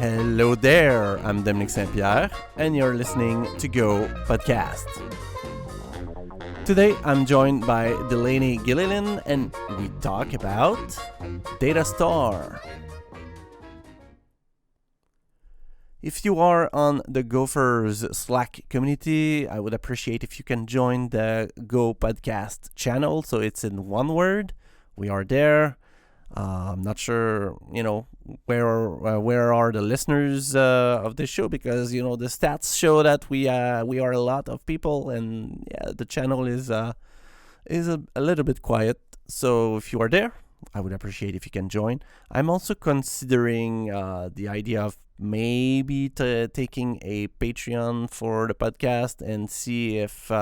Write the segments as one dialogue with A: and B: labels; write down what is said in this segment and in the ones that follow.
A: Hello there, I'm St-Pierre, and you're listening to Go Podcast. Today I'm joined by Delaney Gillilan, and we talk about Datastar. If you are on the Gophers Slack community, I would appreciate if you can join the Go Podcast channel. So it's in one word. We are there. I'm not sure, where are the listeners of this show, because the stats show that we are a lot of people, and the channel is a little bit quiet. So if you are there, I would appreciate if you can join. I'm also considering the idea of maybe taking a Patreon for the podcast and see if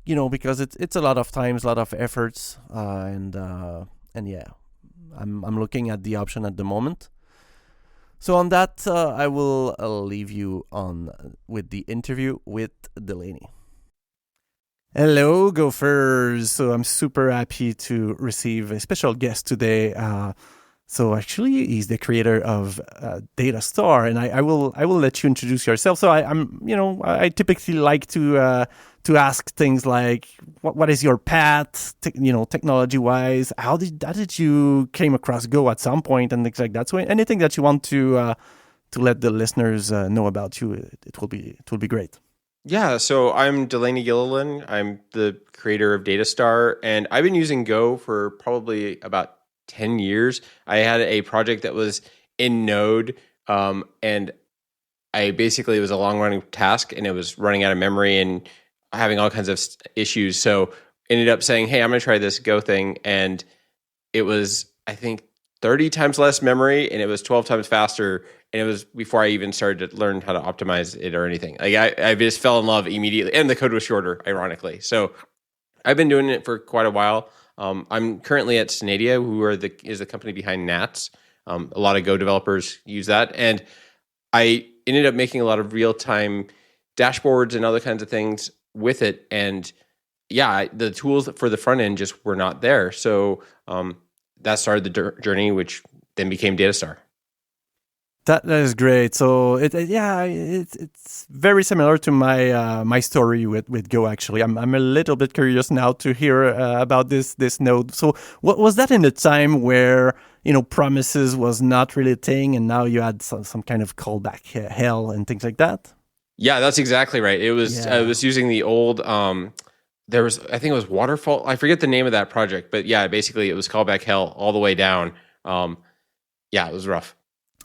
A: because it's a lot of times, a lot of efforts, and yeah. I'm looking at the option at the moment. So on that, I will leave you on with the interview with Delaney. Hello, Gophers! So I'm super happy to receive a special guest today. So actually, he's the creator of Datastar, and I will let you introduce yourself. So I typically like to ask things like what is your path, technology wise. How did you came across Go at some point and things like that. So anything that you want to let the listeners know about you, it will be great.
B: Yeah, so I'm Delaney Gillilan. I'm the creator of Datastar, and I've been using Go for probably about 10 years. I had a project that was in Node, and it was a long-running task, and it was running out of memory and having all kinds of issues. So ended up saying, hey, I'm going to try this Go thing, and it was, I think, 30 times less memory, and it was 12 times faster, and it was before I even started to learn how to optimize it or anything. Like I just fell in love immediately, and the code was shorter, ironically. So I've been doing it for quite a while. I'm currently at Synadia, who is the company behind Nats. A lot of Go developers use that, and I ended up making a lot of real-time dashboards and other kinds of things with it. And the tools for the front end just were not there. So that started the journey, which then became Datastar.
A: That is great. So it's very similar to my story with Go. Actually, I'm a little bit curious now to hear about this node. So what was that in the time where promises was not really a thing, and now you had some kind of callback hell and things like that?
B: Yeah, that's exactly right. It was I was using the old. I think it was Waterfall. I forget the name of that project, but basically it was callback hell all the way down. It was rough.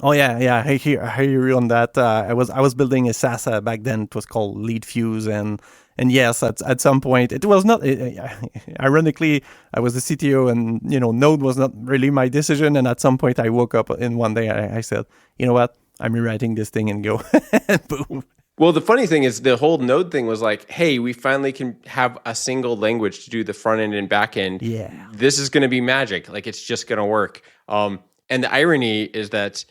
A: Oh yeah. I hear you on that. I was building a SaaS back then. It was called Lead Fuse, and yes, at some point it was not. Ironically, I was the CTO, and Node was not really my decision. And at some point, I woke up in one day. I said, you know what? I'm rewriting this thing and Go. And boom.
B: Well, the funny thing is the whole Node thing was like, hey, we finally can have a single language to do the front end and back end.
A: Yeah,
B: this is going to be magic. Like it's just going to work. And the irony is that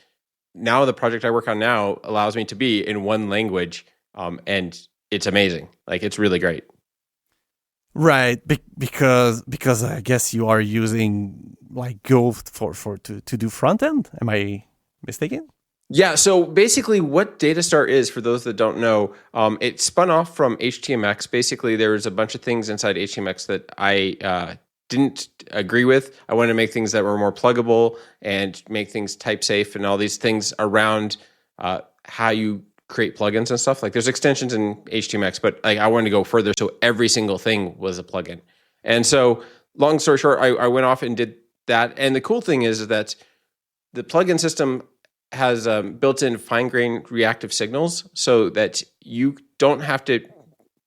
B: now the project I work on now allows me to be in one language, and it's amazing. Like it's really great.
A: Right, because I guess you are using like Go to do front end. Am I mistaken?
B: Yeah, so basically what Datastar is, for those that don't know, it spun off from HTMX. Basically, there was a bunch of things inside HTMX that I didn't agree with. I wanted to make things that were more pluggable and make things type safe and all these things around how you create plugins and stuff. Like there's extensions in HTMX, but like I wanted to go further, so every single thing was a plugin. And so long story short, I went off and did that. And the cool thing is that the plugin system has built-in fine-grained reactive signals so that you don't have to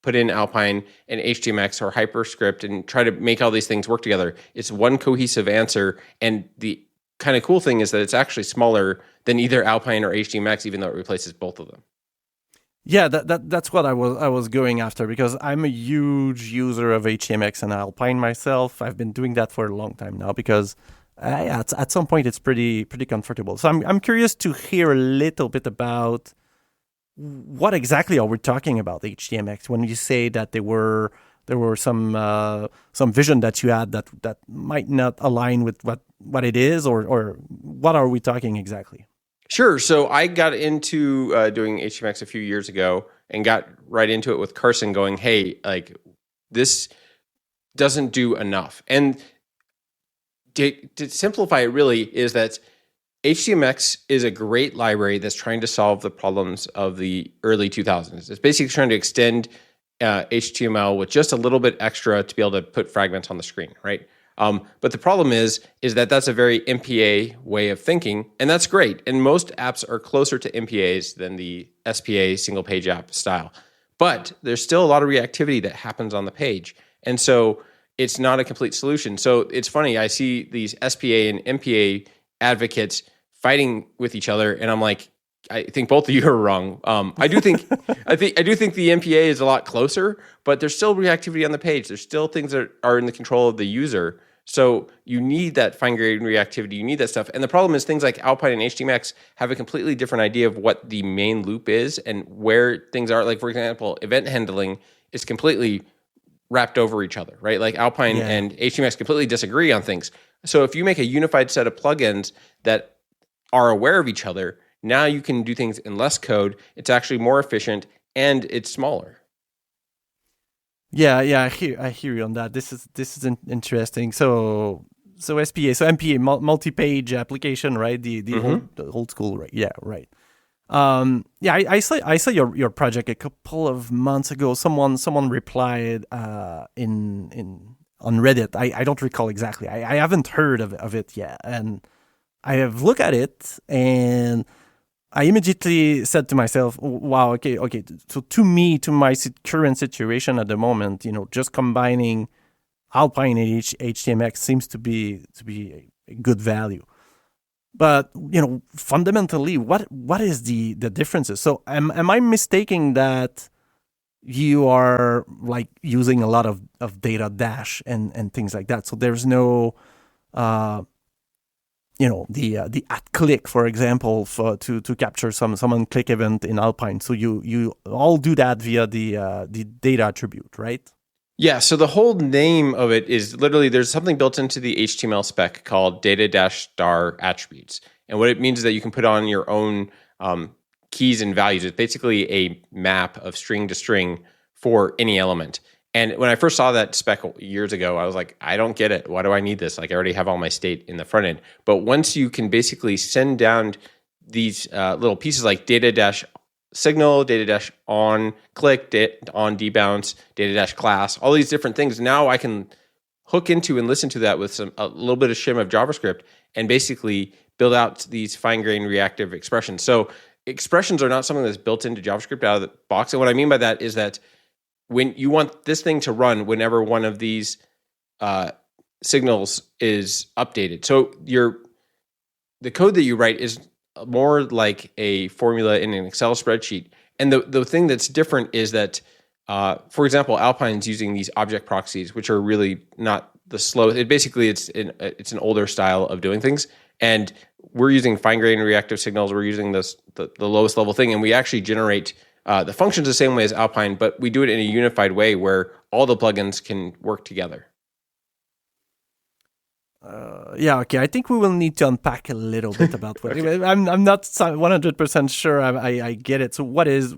B: put in Alpine and HTMX or HyperScript and try to make all these things work together. It's one cohesive answer, and the kind of cool thing is that it's actually smaller than either Alpine or HTMX, even though it replaces both of them.
A: Yeah, that's what I was going after, because I'm a huge user of HTMX and Alpine myself. I've been doing that for a long time now because at some point it's pretty comfortable. So I'm curious to hear a little bit about what exactly are we talking about HTMX when you say that there were some vision that you had that might not align with what it is, or what are we talking exactly?
B: Sure. So I got into doing HTMX a few years ago and got right into it with Carson going, hey, like this doesn't do enough. And to simplify it really is that HTMX is a great library that's trying to solve the problems of the early 2000s. It's basically trying to extend HTML with just a little bit extra to be able to put fragments on the screen, right? But the problem is that that's a very MPA way of thinking, and that's great. And most apps are closer to MPAs than the SPA single page app style. But there's still a lot of reactivity that happens on the page. And so it's not a complete solution. So it's funny, I see these SPA and MPA advocates fighting with each other, and I'm like, I think both of you are wrong. I do think I do think the MPA is a lot closer, but there's still reactivity on the page. There's still things that are in the control of the user. So you need that fine-grained reactivity. You need that stuff. And the problem is things like Alpine and HTMX have a completely different idea of what the main loop is and where things are. Like, for example, event handling is completely wrapped over each other, right? Like Alpine and HTMX completely disagree on things. So if you make a unified set of plugins that are aware of each other, now you can do things in less code. It's actually more efficient and it's smaller.
A: Yeah, I hear you on that. This is interesting. So SPA, so MPA, multi-page application, right? The old school, right? Yeah, right. Yeah, I saw your project a couple of months ago. Someone replied in on Reddit. I don't recall exactly. I haven't heard of it yet, and I have looked at it, and I immediately said to myself, "Wow, okay." So to me, to my current situation at the moment, just combining Alpine and HTMX seems to be a good value. But fundamentally, what is the differences? So am I mistaking that you are like using a lot of data dash and things like that? So there's no the at click, for example, to capture some on-click event in Alpine. So you all do that via the data attribute, right?
B: Yeah, so the whole name of it is literally there's something built into the HTML spec called Datastar attributes. And what it means is that you can put on your own keys and values. It's basically a map of string to string for any element. And when I first saw that spec years ago, I was like, I don't get it. Why do I need this? Like, I already have all my state in the front end. But once you can basically send down these little pieces like data dash signal, data dash on click, on debounce, data dash class, all these different things, now I can hook into and listen to that with a little bit of shim of JavaScript and basically build out these fine-grained reactive expressions. So expressions are not something that's built into JavaScript out of the box. And what I mean by that is that when you want this thing to run whenever one of these signals is updated. So the code that you write is more like a formula in an Excel spreadsheet. And the thing that's different is that, for example, Alpine's using these object proxies, which are really not the slow. It's an older style of doing things. And we're using fine-grained reactive signals. We're using the lowest level thing, and we actually generate the functions the same way as Alpine, but we do it in a unified way where all the plugins can work together.
A: Okay. I think we will need to unpack a little bit about what okay. I'm not 100% sure I get it. So what is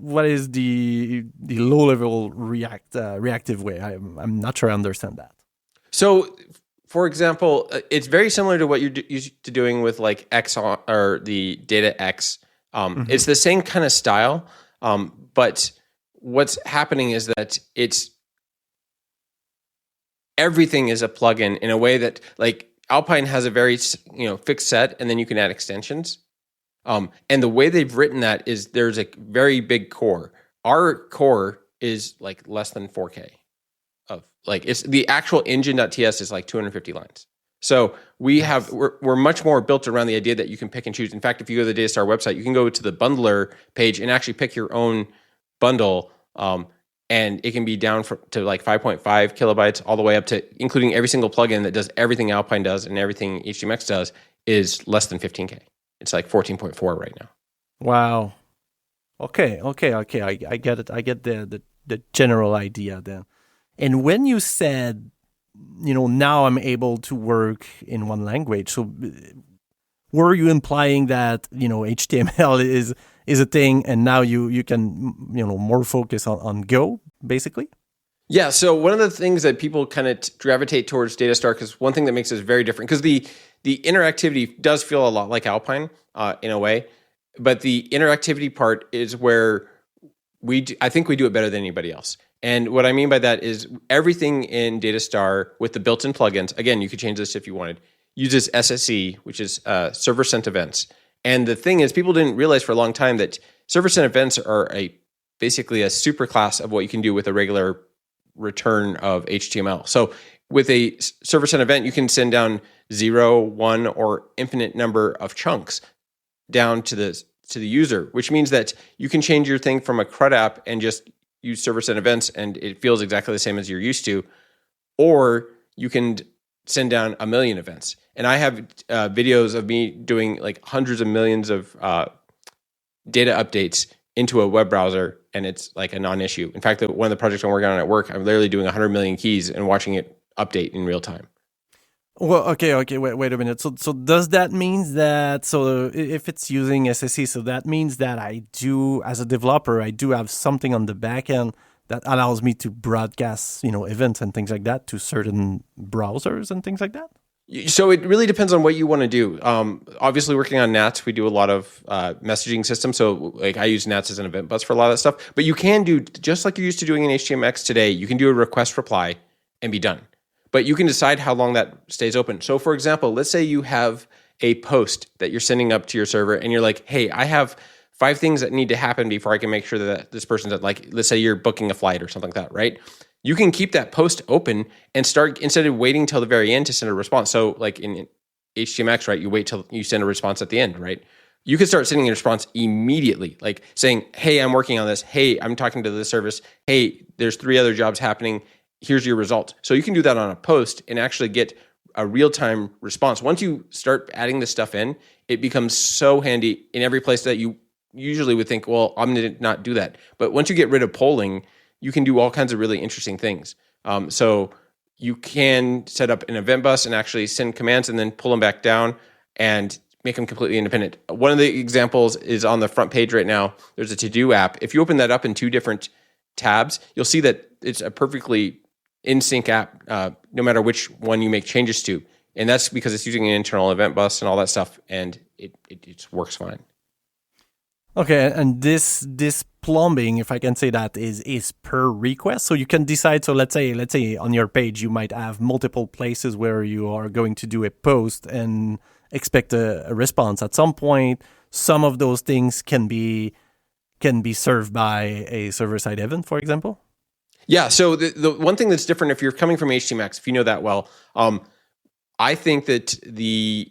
A: the low level reactive way? I'm not sure I understand that.
B: So, for example, it's very similar to what you're used to doing with like X or the data X. It's the same kind of style. But what's happening is that everything is a plugin in a way that like Alpine has a very fixed set, and then you can add extensions. And the way they've written that is there's a very big core. Our core is like less than 4K of like it's the actual engine.ts is like 250 lines. So we're much more built around the idea that you can pick and choose. In fact, if you go to the Datastar website, you can go to the bundler page and actually pick your own bundle, and it can be down to like 5.5 kilobytes all the way up to including every single plugin that does everything Alpine does and everything HTMX does is less than 15K. It's like 14.4 right now.
A: Wow. Okay. I get it. I get the general idea then. And when you said, now I'm able to work in one language, so were you implying that HTML is a thing, and now you can more focus on Go basically?
B: Yeah, so one of the things that people kind of gravitate towards Datastar, because one thing that makes us very different, because the interactivity does feel a lot like Alpine in a way, but the interactivity part is where I think we do it better than anybody else. And what I mean by that is everything in Datastar with the built-in plugins, again, you could change this if you wanted, uses SSE, which is server sent events. And the thing is, people didn't realize for a long time that server sent events are basically a superclass of what you can do with a regular return of HTML. So with a server sent event, you can send down 0, 1, or infinite number of chunks down to the user, which means that you can change your thing from a CRUD app and just use server sent events and it feels exactly the same as you're used to, or you can send down a million events. And I have videos of me doing like hundreds of millions of data updates into a web browser, and it's like a non-issue. In fact, one of the projects I'm working on at work, I'm literally doing 100 million keys and watching it update in real time.
A: Well, okay, wait a minute. So does that mean that, if it's using SSE, so that means that I do, as a developer, I do have something on the back end that allows me to broadcast, events and things like that to certain browsers and things like that?
B: So it really depends on what you want to do. Obviously, working on Nats, we do a lot of messaging systems. So like I use Nats as an event bus for a lot of that stuff. But you can do, just like you're used to doing in HTMX today, you can do a request reply and be done. But you can decide how long that stays open. So for example, let's say you have a post that you're sending up to your server and you're like, hey, I have 5 things that need to happen before I can make sure that this person's at, like, let's say you're booking a flight or something like that, right? You can keep that post open and start, instead of waiting till the very end to send a response. So like in HTMX, right, you wait till you send a response at the end, right? You can start sending a response immediately, like saying, hey, I'm working on this. Hey, I'm talking to this service. Hey, there's 3 other jobs happening. Here's your result. So you can do that on a post and actually get a real-time response. Once you start adding this stuff in, it becomes so handy in every place that you usually would think, well, I'm going to not do that. But once you get rid of polling, you can do all kinds of really interesting things. So you can set up an event bus and actually send commands and then pull them back down and make them completely independent. One of the examples is on the front page right now. There's a to-do app. If you open that up in 2 different tabs, you'll see that it's a perfectly in-sync app, no matter which one you make changes to. And that's because it's using an internal event bus and all that stuff, and it works fine.
A: Okay, and this plumbing, if I can say that, is per request. So you can decide. So let's say on your page you might have multiple places where you are going to do a post and expect a response at some point. Some of those things can be served by a server-side event, for example.
B: Yeah. So the one thing that's different, if you're coming from HTMX, if you know that well, I think that the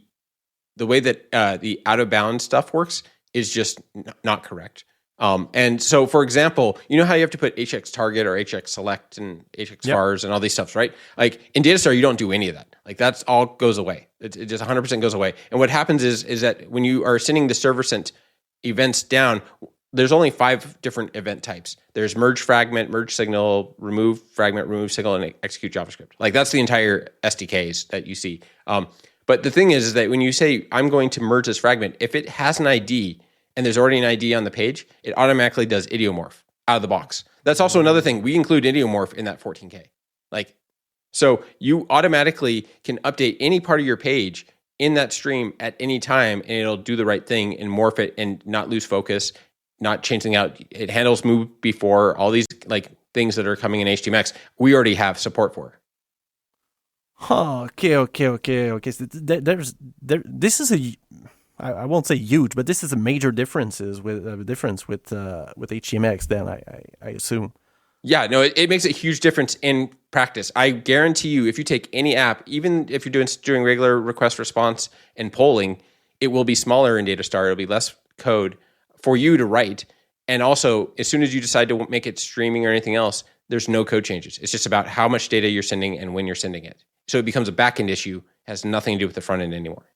B: way that the out of bounds stuff works is just not correct. And so, for example, you know how you have to put HX target or HX select and HX vars and all these stuffs, right? Like in Datastar, you don't do any of that. Like that's all goes away. It just 100% goes away. And what happens is that when you are sending the server sent events down, there's only 5 different event types. There's merge fragment, merge signal, remove fragment, remove signal, and execute JavaScript. Like that's the entire SDKs that you see. But the thing is that when you say, I'm going to merge this fragment, if it has an ID and there's already an ID on the page, it automatically does idiomorph out of the box. That's also another thing. We include idiomorph in that 14K. Like, so you automatically can update any part of your page in that stream at any time, and it'll do the right thing and morph it and not lose focus, not changing out. It handles move before, all these like things that are coming in HTMX. We already have support for.
A: Oh, okay. So this is I won't say huge, but this is a major difference with HTMX. Then I assume.
B: Yeah, no, it makes a huge difference in practice. I guarantee you, if you take any app, even if you're doing regular request response and polling, it will be smaller in Datastar. It'll be less code for you to write. And also, as soon as you decide to make it streaming or anything else, there's no code changes. It's just about how much data you're sending and when you're sending it. So it becomes a backend issue, has nothing to do with the front end anymore.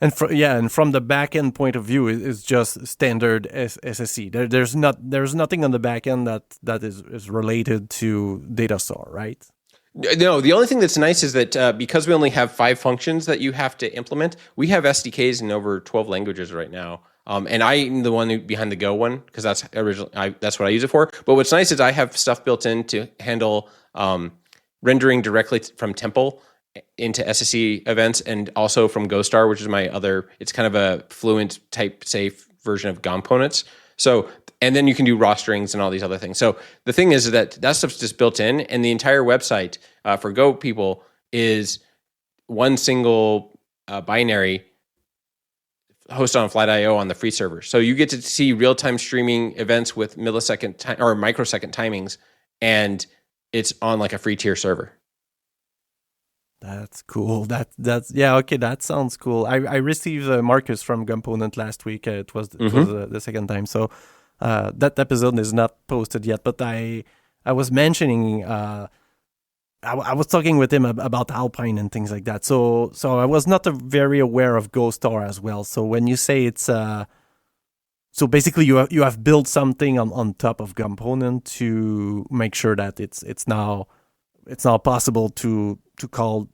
A: And from the backend point of view, it's just standard SSE. There's nothing on the backend that is related to Datastar, right?
B: No, the only thing that's nice is that because we only have 5 functions that you have to implement, we have SDKs in over 12 languages right now. And I'm the one behind the Go one because that's that's what I use it for. But what's nice is I have stuff built in to handle rendering directly from Temple into SSE events, and also from Ghostar, which is my other. It's kind of a fluent type safe version of components. So, and then you can do raw strings and all these other things. So the thing is that stuff's just built in, and the entire website for Go people is one single binary hosted on Flat.io on the free server. So you get to see real-time streaming events with millisecond or microsecond timings, and it's on like a free tier server.
A: That's cool. That's yeah. Okay, that sounds cool. I received Marcus from Component last week. It was the second time. So that episode is not posted yet. But I was mentioning I was talking with him about Alpine and things like that. So I was not very aware of Ghostar as well. So when you say it's so basically you have built something on top of Component to make sure that it's now possible to call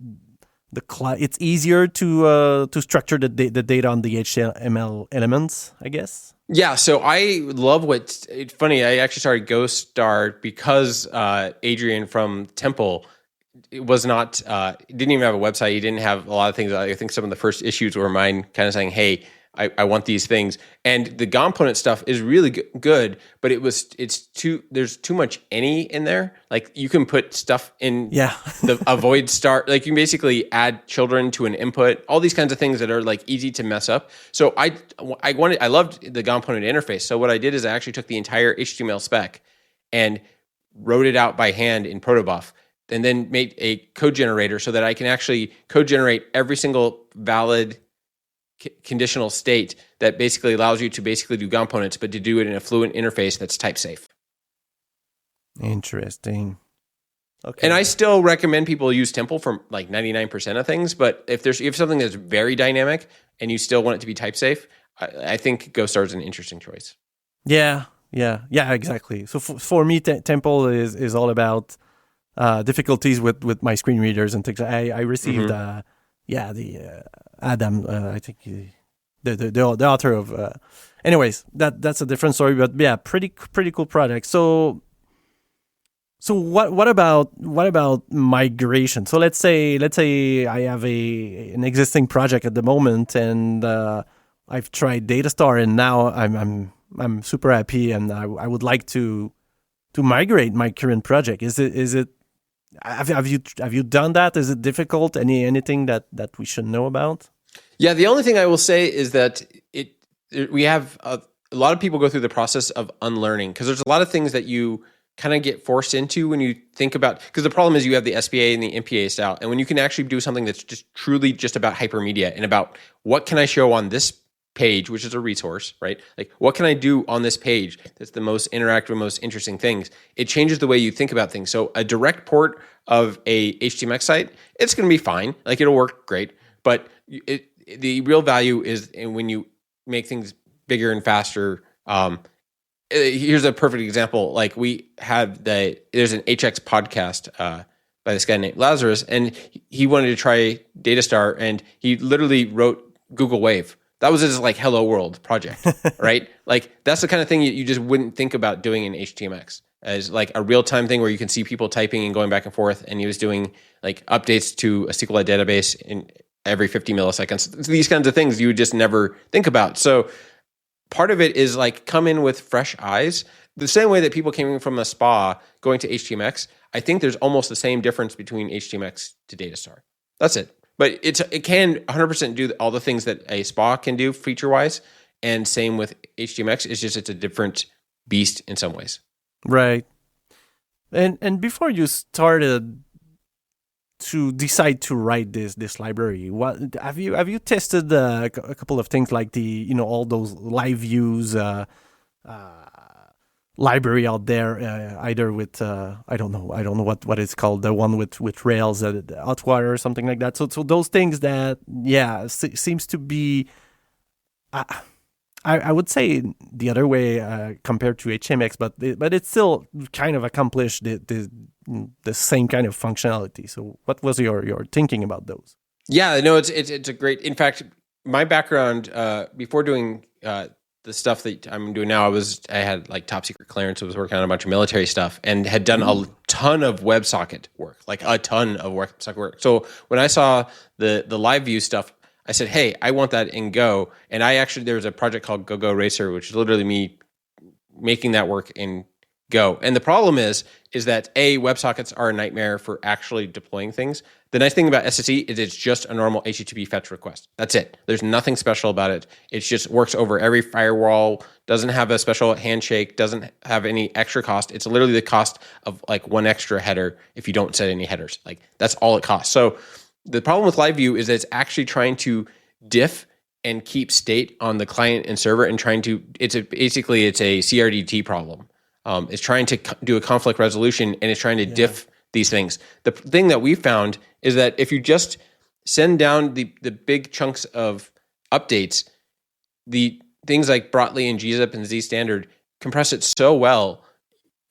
A: the class. It's easier to structure the data on the HTML elements, I guess.
B: Yeah, so I love it's funny. I actually started Ghostar because Adrian from Temple was not didn't even have a website. He didn't have a lot of things. I think some of the first issues were mine, kind of saying, "Hey, I want these things." And the component stuff is really good, but there's too much any in there. Like you can put stuff in the avoid start. Like you can basically add children to an input, all these kinds of things that are like easy to mess up. So I loved the component interface. So what I did is I actually took the entire HTML spec and wrote it out by hand in Protobuf, and then made a code generator so that I can actually code generate every single valid conditional state that basically allows you to basically do components, but to do it in a fluent interface that's type safe.
A: Interesting. Okay.
B: And I still recommend people use Temple for like 99% of things, but if you have something that's very dynamic and you still want it to be type safe, I think Ghostar is an interesting choice.
A: Yeah, exactly. So for me, Temple is all about difficulties with my screen readers and things. I received Adam, I think the author of. Anyways, that's a different story, but yeah, pretty cool product. So what about migration? So let's say I have an existing project at the moment, and I've tried Datastar, and now I'm super happy, and I would like to migrate my current project. Is it have you done that? Is it difficult? Anything that we should know about?
B: Yeah, the only thing I will say is that we have a lot of people go through the process of unlearning, because there's a lot of things that you kind of get forced into when you think about, because the problem is you have the SPA and the MPA style, and when you can actually do something that's just truly just about hypermedia and about what can I show on this page, which is a resource, right? Like what can I do on this page that's the most interactive, most interesting things? It changes the way you think about things. So a direct port of a HTMX site, it's going to be fine. Like it'll work great, but the real value is when you make things bigger and faster. Here's a perfect example. Like there's an HX podcast by this guy named Lazarus, and he wanted to try Datastar, and he literally wrote Google Wave. That was his like Hello World project, right? Like that's the kind of thing you just wouldn't think about doing in HTMX as like a real-time thing where you can see people typing and going back and forth. And he was doing like updates to a SQLite database in every 50 milliseconds. These kinds of things you would just never think about. So part of it is like come in with fresh eyes. The same way that people came in from a spa going to HTMX, I think there's almost the same difference between HTMX to Datastar. That's it. But it can 100% do all the things that a spa can do feature-wise, and same with HTMX. It's a different beast in some ways.
A: Right. And before you started to decide to write this library, what have you tested a couple of things like all those live views library out there, either with I don't know what it's called, the one with Rails, Hotwire or something like that. So those things that seems to be I would say the other way compared to HTMX, but it still kind of accomplished the same kind of functionality. So what was your thinking about those?
B: Yeah, no, it's a great. In fact, my background before doing the stuff that I'm doing now, I had like top secret clearance. I was working on a bunch of military stuff and had done a ton of WebSocket work, like a ton of WebSocket work. So when I saw the live view stuff, I said, hey, I want that in Go. And there was a project called Go Racer, which is literally me making that work in Go. And the problem is that WebSockets are a nightmare for actually deploying things. The nice thing about SSE is it's just a normal HTTP fetch request. That's it. There's nothing special about it. It just works over every firewall, doesn't have a special handshake, doesn't have any extra cost. It's literally the cost of like one extra header if you don't set any headers. Like that's all it costs. So the problem with Live View is that it's actually trying to diff and keep state on the client and server and it's a CRDT problem. It's trying to do a conflict resolution and it's trying to diff these things. The thing that we found is that if you just send down the big chunks of updates, the things like Brotli and gzip and zstandard compress it so well,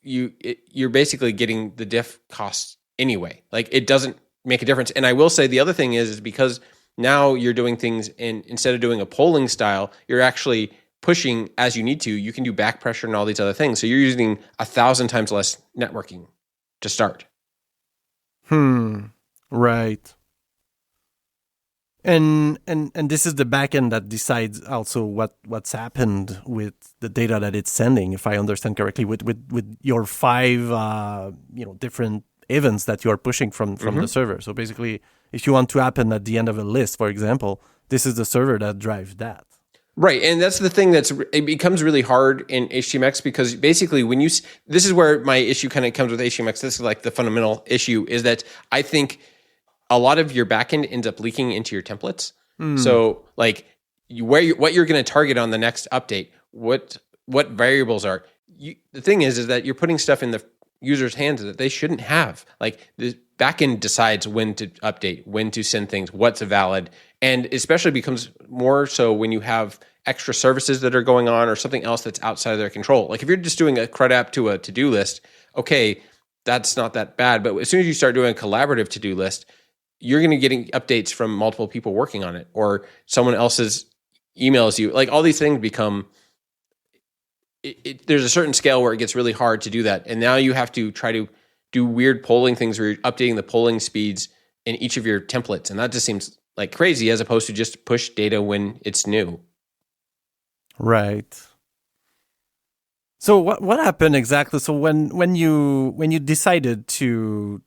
B: you're basically getting the diff costs anyway. Like it doesn't make a difference. And I will say the other thing is because now you're doing things instead of doing a polling style, you're actually pushing as you need to. You can do back pressure and all these other things. So you're using 1,000 times less networking to start.
A: Right. And this is the backend that decides also what's happened with the data that it's sending, if I understand correctly, with your 5 different events that you are pushing from the server. So basically, if you want to happen at the end of a list, for example, this is the server that drives that.
B: Right, and that's the thing it becomes really hard in HTMX because basically this is where my issue kind of comes with HTMX. This is like the fundamental issue is that I think a lot of your backend ends up leaking into your templates. So like what you're going to target on the next update, what variables are. The thing is that you're putting stuff in the user's hands that they shouldn't have. Like the backend decides when to update, when to send things, what's valid. And especially becomes more so when you have extra services that are going on or something else that's outside of their control. Like if you're just doing a CRUD app to a to-do list, okay, that's not that bad. But as soon as you start doing a collaborative to-do list, you're going to getting updates from multiple people working on it or someone else's emails you. Like all these things become, there's a certain scale where it gets really hard to do that. And now you have to try to do weird polling things where you're updating the polling speeds in each of your templates. And that just seems like crazy as opposed to just push data when it's new.
A: Right. So what happened exactly? So when you decided to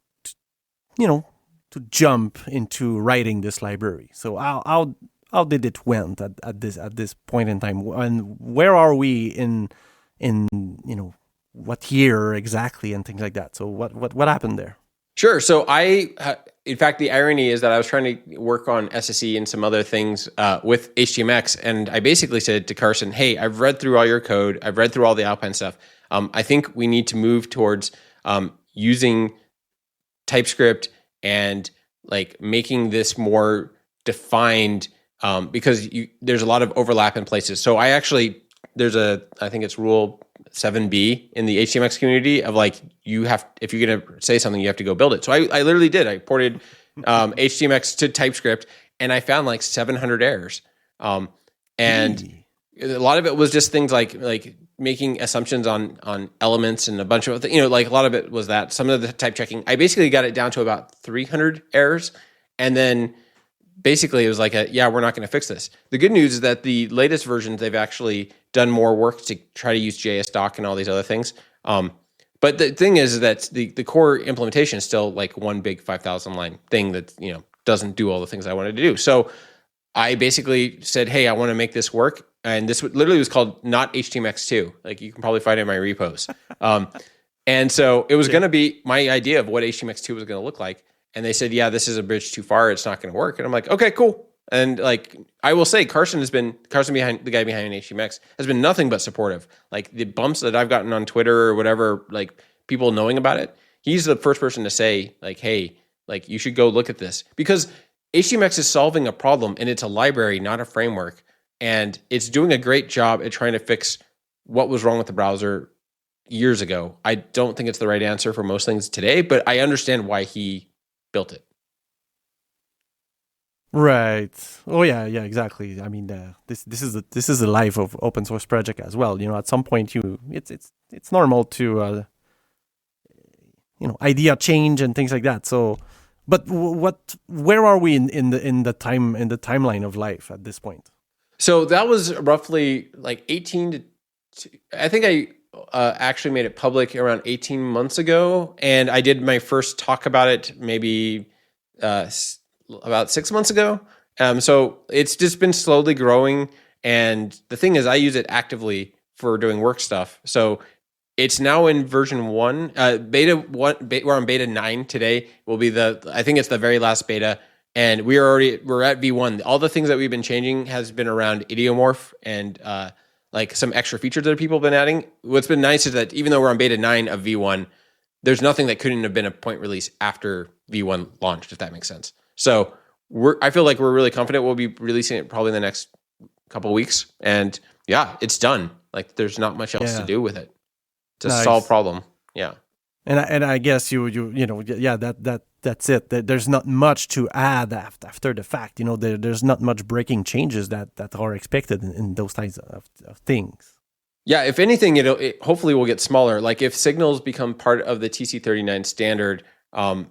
A: jump into writing this library, so how did it went at this point in time, and where are we in what year exactly and things like that? So what happened there?
B: Sure. So in fact, the irony is that I was trying to work on SSE and some other things with HTMX. And I basically said to Carson, hey, I've read through all your code. I've read through all the Alpine stuff. I think we need to move towards using TypeScript and like making this more defined because there's a lot of overlap in places. So I think it's rule 7B in the HTMX community of like, if you're going to say something, you have to go build it. So I literally did. I ported HTMX to TypeScript and I found like 700 errors. And a lot of it was just things like making assumptions on elements and a bunch of, like a lot of it was that. Some of the type checking, I basically got it down to about 300 errors. And then basically it was like we're not going to fix this. The good news is that the latest versions, they've actually done more work to try to use JSDoc and all these other things. But the thing is that the core implementation is still like one big 5,000 line thing that, doesn't do all the things I wanted to do. So I basically said, hey, I want to make this work. And this literally was called not HTMX2. Like you can probably find it in my repos. And so it was going to be my idea of what HTMX2 was going to look like. And they said, yeah, this is a bridge too far. It's not going to work. And I'm like, okay, cool. And like, I will say Carson behind the guy behind HTMX has been nothing but supportive. Like the bumps that I've gotten on Twitter or whatever, like people knowing about it, he's the first person to say like, hey, like you should go look at this because HTMX is solving a problem and it's a library, not a framework and it's doing a great job at trying to fix what was wrong with the browser years ago. I don't think it's the right answer for most things today, but I understand why he built it.
A: Right. Oh yeah, exactly. I mean, this is the life of open source project as well. At some point, it's normal to idea change and things like that. So, but where are we in the timeline of life at this point?
B: So that was roughly like 18 to. I think I actually made it public around 18 months ago, and I did my first talk about it maybe about 6 months ago. So it's just been slowly growing. And the thing is, I use it actively for doing work stuff. So it's now in version 1, beta 1. We're on beta 9 today. Will be I think it's the very last beta, and we're at V1. All the things that we've been changing has been around idiomorph and like some extra features that people have been adding. What's been nice is that even though we're on beta 9 of V1, there's nothing that couldn't have been a point release after V1 launched, if that makes sense. So I feel like we're really confident we'll be releasing it probably in the next couple of weeks. And yeah, it's done. Like there's not much else to do with it to solve problem. Yeah.
A: And I guess that's it. There's not much to add after the fact. There's not much breaking changes that are expected in those types of things.
B: Yeah, if anything, it hopefully will get smaller. Like if signals become part of the TC39 standard, then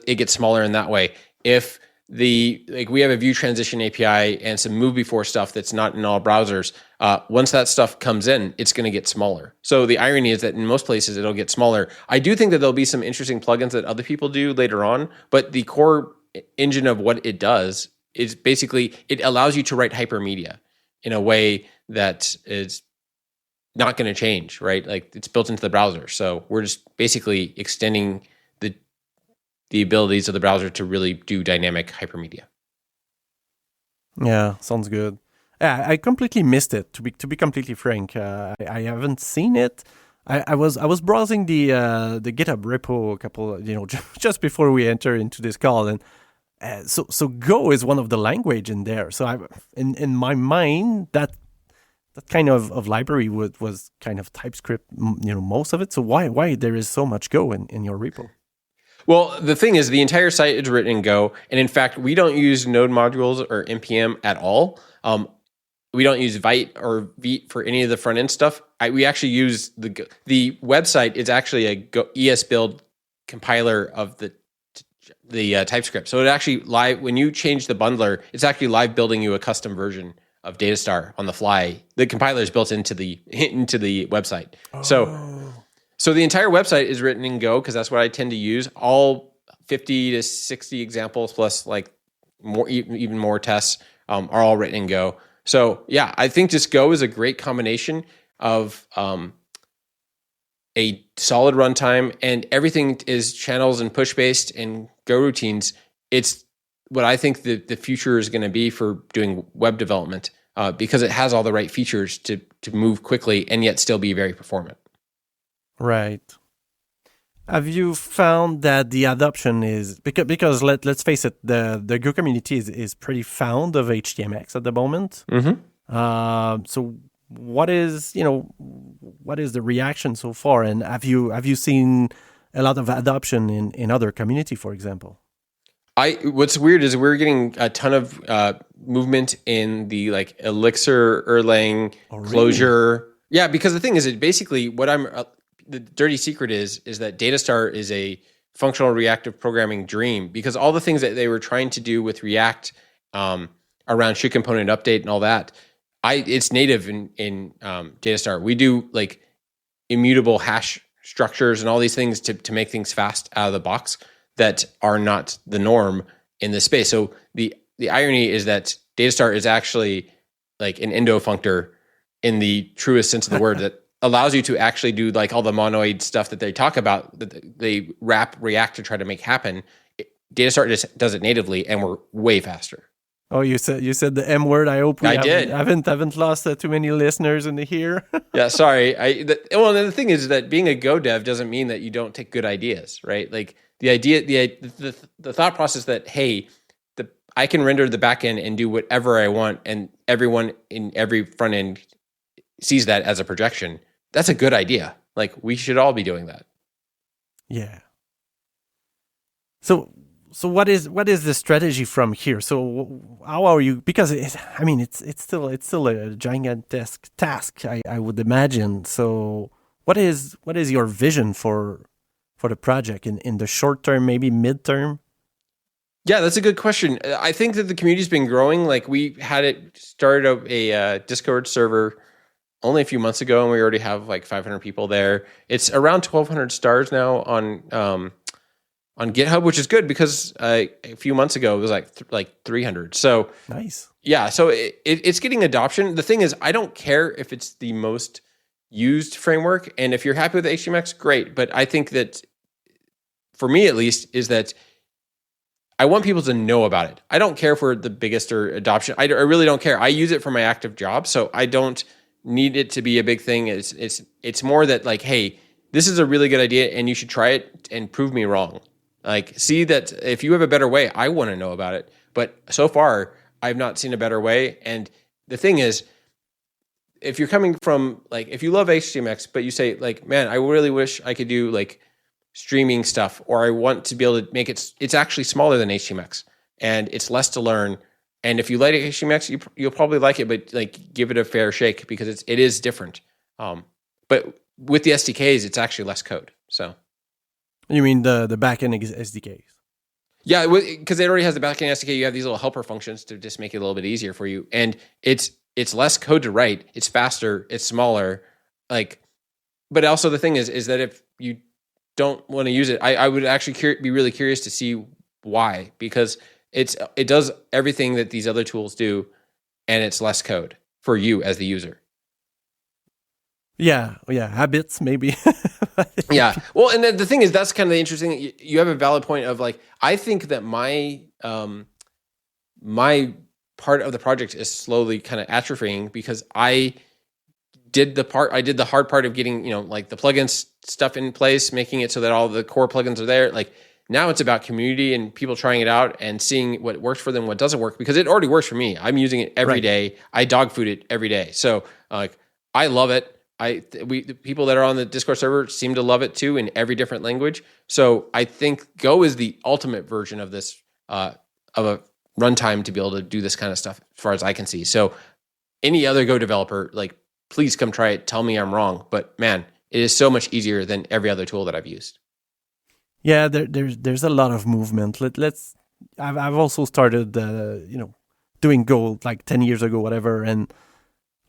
B: it gets smaller in that way. If we have a view transition API and some move before stuff that's not in all browsers. Once that stuff comes in, it's going to get smaller. So the irony is that in most places it'll get smaller. I do think that there'll be some interesting plugins that other people do later on, but the core engine of what it does is basically it allows you to write hypermedia in a way that is not going to change, right? Like it's built into the browser. So we're just basically extending the abilities of the browser to really do dynamic hypermedia.
A: Yeah, sounds good. Yeah, I completely missed it. To be completely frank, I haven't seen it. I was browsing the GitHub repo a couple, just before we enter into this call, and so Go is one of the language in there. So in my mind that kind of library was kind of TypeScript, most of it. So why there is so much Go in your repo?
B: Well, the thing is, the entire site is written in Go, and in fact, we don't use node modules or npm at all. We don't use Vite or Vite for any of the front end stuff. We actually use the website is actually a ES-build compiler of the TypeScript. So it actually when you change the bundler, it's actually live building you a custom version of Datastar on the fly. The compiler is built into the website. Oh. So the entire website is written in Go because that's what I tend to use. All 50 to 60 examples plus like even more tests are all written in Go. So yeah, I think just Go is a great combination of a solid runtime, and everything is channels and push based and Go routines. It's what I think the future is going to be for doing web development because it has all the right features to move quickly and yet still be very performant.
A: Right. Have you found that the adoption is because let's face it, the Go community is pretty fond of HTMX at the moment. Mm-hmm. So what is the reaction so far, and have you seen a lot of adoption in other community, for example?
B: What's weird is we're getting a ton of movement in the like Elixir, Erlang, Clojure. Really? Yeah, because the thing is, it basically the dirty secret is that Datastar is a functional reactive programming dream, because all the things that they were trying to do with React around should component update and all that, it's native in Datastar. We do like immutable hash structures and all these things to make things fast out of the box that are not the norm in this space. So the irony is that Datastar is actually like an endofunctor in the truest sense of the word that allows you to actually do like all the monoid stuff that they talk about, that they wrap React to try to make happen. Datastar just does it natively, and we're way faster.
A: Oh, you said the M word. I hope I haven't lost too many listeners in here.
B: Yeah, sorry. Well, the thing is that being a Go dev doesn't mean that you don't take good ideas, right? Like the idea, the thought process that, hey, I can render the backend and do whatever I want, and everyone in every front end sees that as a projection. That's a good idea. Like, we should all be doing that.
A: Yeah. So what is the strategy from here? So how are you? Because it's still a gigantic task, I would imagine. So what is your vision for the project in the short term, maybe midterm?
B: Yeah, that's a good question. I think that the community's been growing. Like, we had it started up a Discord server only a few months ago, and we already have like 500 people there. It's around 1,200 stars now on GitHub, which is good because a few months ago it was like 300. So
A: Nice.
B: yeah, so it's getting adoption. The thing is, I don't care if it's the most used framework, and if you're happy with HTMX, great. But I think that, for me at least, is that I want people to know about it. I don't care for the biggest or adoption. I really don't care. I use it for my active job, so I don't need it to be a big thing. It's more that, like, hey, this is a really good idea, and you should try it and prove me wrong. Like, see that if you have a better way, I want to know about it. But so far, I've not seen a better way. And the thing is, if you're coming from, like, if you love HTMX, but you say, like, man, I really wish I could do like streaming stuff, or I want to be able to make it's actually smaller than HTMX and it's less to learn. And if you like HTMX, you'll probably like it, but like, give it a fair shake because it is different. But with the SDKs, it's actually less code. So
A: You mean the backend SDKs?
B: yeah, because it already has the backend SDK. You have these little helper functions to just make it a little bit easier for you, and it's less code to write. It's faster. It's smaller. Like, but also the thing is that if you don't want to use it, I would actually be really curious to see why, because it does everything that these other tools do, and it's less code for you as the user.
A: Yeah, habits maybe.
B: Yeah. Well, and the thing is, that's kind of the interesting. You have a valid point of, like, I think that my part of the project is slowly kind of atrophying because I did the hard part of getting, like, the plugins stuff in place, making it so that all the core plugins are there. Like, now it's about community and people trying it out and seeing what works for them, what doesn't work, because it already works for me. I'm using it every day. I dog food it every day. So, like, I love it. The people that are on the Discord server seem to love it too, in every different language. So I think Go is the ultimate version of this, of a runtime to be able to do this kind of stuff, as far as I can see. So any other Go developer, like, please come try it. Tell me I'm wrong, but man, it is so much easier than every other tool that I've used.
A: Yeah, there's a lot of movement. I've also started doing Go like 10 years ago, whatever, and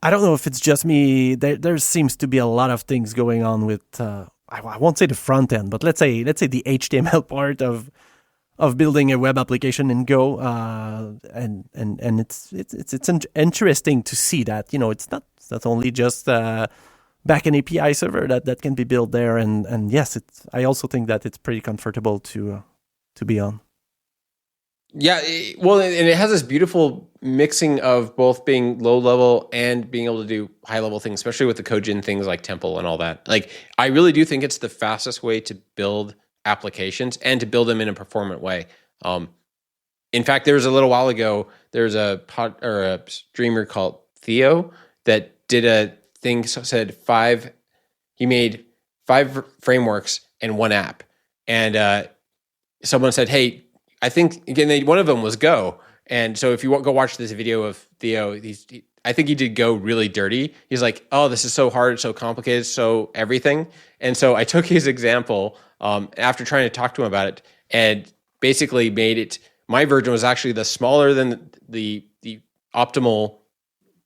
A: I don't know if it's just me. There seems to be a lot of things going on with I won't say the front end, but let's say the HTML part of building a web application in Go, and it's interesting to see that it's not only just backend API server that can be built there, and yes, I also think that it's pretty comfortable to be on.
B: Yeah, well, and it has this beautiful mixing of both being low level and being able to do high level things, especially with the Kojin things like Temple and all that. Like, I really do think it's the fastest way to build applications and to build them in a performant way. In fact, there was a little while ago, there's a streamer called Theo that did a thing, said he made 5 frameworks and 1 app. And someone said, hey, I think, again, one of them was Go. And so if you go watch this video of Theo, I think he did Go really dirty. He's like, oh, this is so hard, so complicated, so everything. And so I took his example after trying to talk to him about it, and basically made it, my version was actually the smaller than the optimal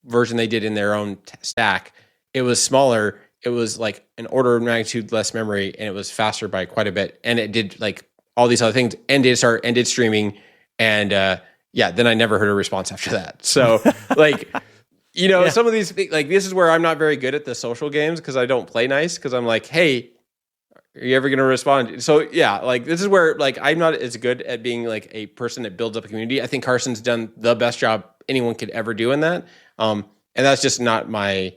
B: version they did in their own stack. It was smaller. It was like an order of magnitude less memory, and it was faster by quite a bit. And it did like all these other things, and Datastar, and did streaming. And then I never heard a response after that. So like, some of these things, like, this is where I'm not very good at the social games, because I don't play nice, because I'm like, hey, are you ever going to respond? So yeah, like, this is where, like, I'm not as good at being like a person that builds up a community. I think Carson's done the best job anyone could ever do in that. And that's just not my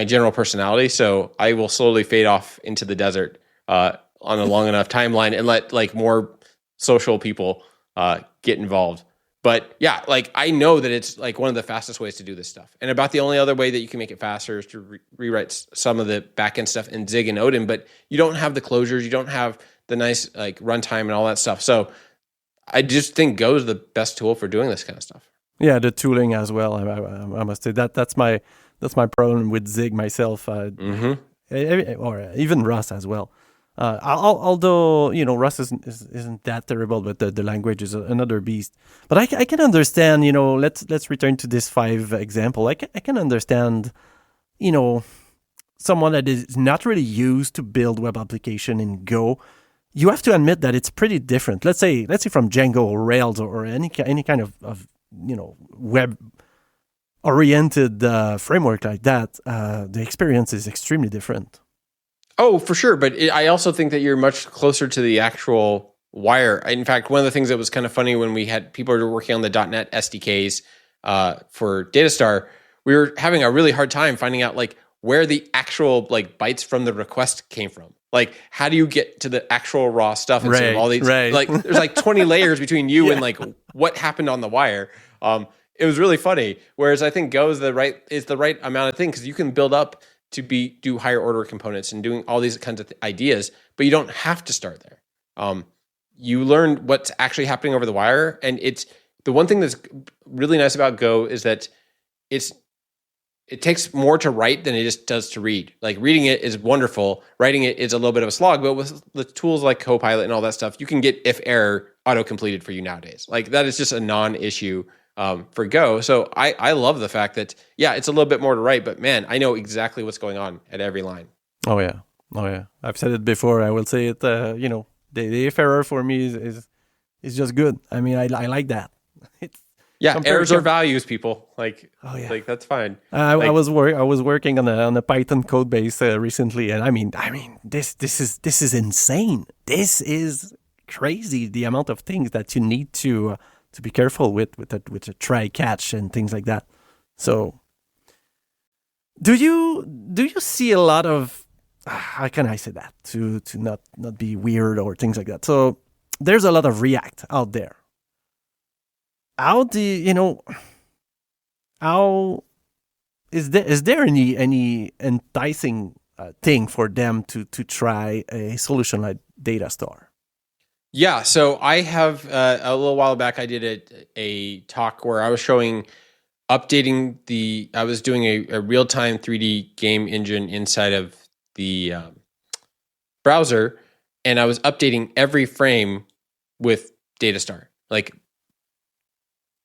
B: general personality. So I will slowly fade off into the desert on a long enough timeline and let, like, more social people get involved. But yeah, like I know that it's like one of the fastest ways to do this stuff. And about the only other way that you can make it faster is to rewrite some of the backend stuff in Zig and Odin, but you don't have the closures, you don't have the nice like runtime and all that stuff. So I just think Go is the best tool for doing this kind of stuff.
A: Yeah, the tooling as well. I must say that's my problem with Zig myself, or even Rust as well. Although Rust isn't that terrible, but the language is another beast. But I can understand. Let's return to this 5 example. I can understand. Someone that is not really used to build web application in Go. You have to admit that it's pretty different. Let's say from Django or Rails or any kind of web oriented framework like that. The experience is extremely different.
B: Oh, for sure. But I also think that you're much closer to the actual wire. In fact, one of the things that was kind of funny when we had people who were working on the .NET SDKs for Datastar, we were having a really hard time finding out like where the actual like bytes from the request came from. Like, how do you get to the actual raw stuff instead of all these? Like, there's like 20 layers between you and like what happened on the wire. It was really funny. Whereas I think Go is the right amount of thing because you can build up to do higher order components and doing all these kinds of ideas, but you don't have to start there. You learn what's actually happening over the wire, and it's the one thing that's really nice about Go is that it takes more to write than it just does to read. Like reading it is wonderful. Writing it is a little bit of a slog, but with the tools like Copilot and all that stuff, you can get if error auto-completed for you nowadays. Like that is just a non-issue for Go. So I love the fact that, yeah, it's a little bit more to write, but man, I know exactly what's going on at every line.
A: Oh yeah. I've said it before. I will say it, the if error for me is just good. I mean, I like that.
B: Errors are values, people. Like that's fine.
A: I was working on a Python code base recently, and I mean, this is insane. This is crazy. The amount of things that you need to be careful with a try catch and things like that. So, do you see a lot of how can I say that to not be weird or things like that? So there's a lot of React out there. How is there any enticing thing for them to try a solution like Datastar?
B: Yeah, so I have a little while back I did a talk where I was showing I was doing a real-time 3D game engine inside of the browser, and I was updating every frame with Datastar. Like